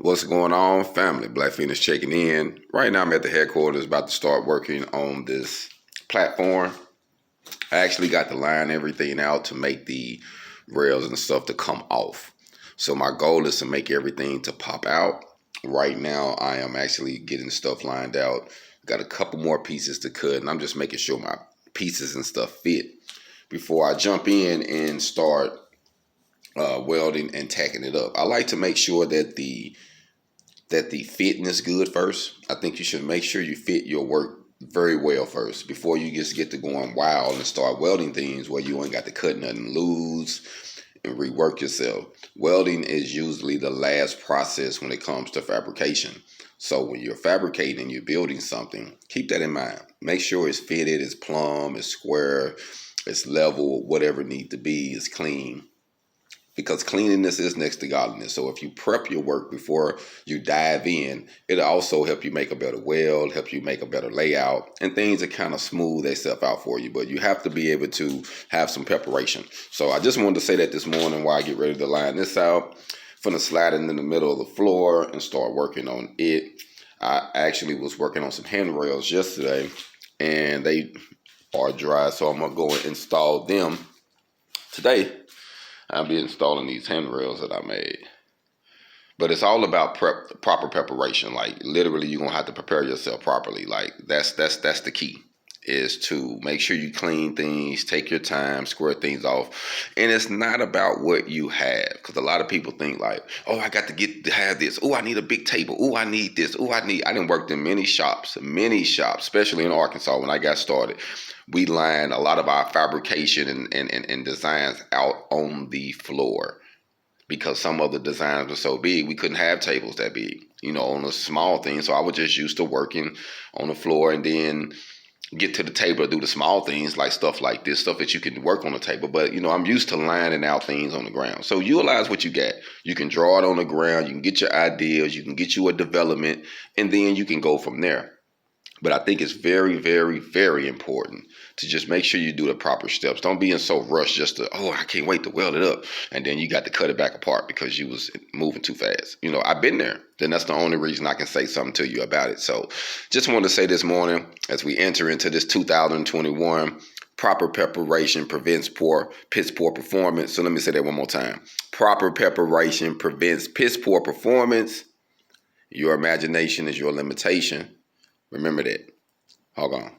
What's going on, family? Black Feniks checking in. Right now I'm at the headquarters about to start working on this platform. I actually got to line everything out to make the rails and stuff to come off. So my goal is to make everything to pop out. Right now I am actually getting stuff lined out. Got a couple more pieces to cut, and I'm just making sure my pieces and stuff fit before I jump in and start welding and tacking it up. I like to make sure that the fitting is good first. I think you should make sure you fit your work very well first before you just get to going wild and start welding things where you ain't got to cut nothing loose and rework yourself. Welding is usually the last process when it comes to fabrication. So when you're fabricating, you're building something, keep that in mind. Make sure it's fitted, it's plumb, it's square, it's level, whatever it needs to be, is clean. Because cleanliness is next to godliness. So if you prep your work before you dive in, it'll also help you make a better weld, help you make a better layout, and things that kind of smooth themselves out for you. But you have to be able to have some preparation. So I just wanted to say that this morning while I get ready to line this out. From the sliding in the middle of the floor and start working on it. I actually was working on some handrails yesterday, and they are dry, so I'm going to go and install them today. I'll be installing these handrails that I made. But it's all about proper preparation. Like literally you're gonna have to prepare yourself properly. Like that's the key, is to make sure you clean things, take your time, square things off. And it's not about what you have. Because a lot of people think like, oh, I got to have this. Oh, I need a big table. Oh, I need this. Oh, I didn't work in many shops, especially in Arkansas when I got started. We line a lot of our fabrication and designs out on the floor because some of the designs were so big, we couldn't have tables that big, on a small thing. So I was just used to working on the floor and then get to the table to do the small things like stuff like this, stuff that you can work on the table. But, I'm used to lining out things on the ground. So utilize what you got. You can draw it on the ground. You can get your ideas. You can get you a development, and then you can go from there. But I think it's very, very, very important to just make sure you do the proper steps. Don't be in so rushed just to, oh, I can't wait to weld it up. And then you got to cut it back apart because you was moving too fast. I've been there. Then that's the only reason I can say something to you about it. So just wanted to say this morning, as we enter into this 2021, proper preparation prevents piss poor performance. So let me say that one more time. Proper preparation prevents piss poor performance. Your imagination is your limitation. Remember that. HogOn.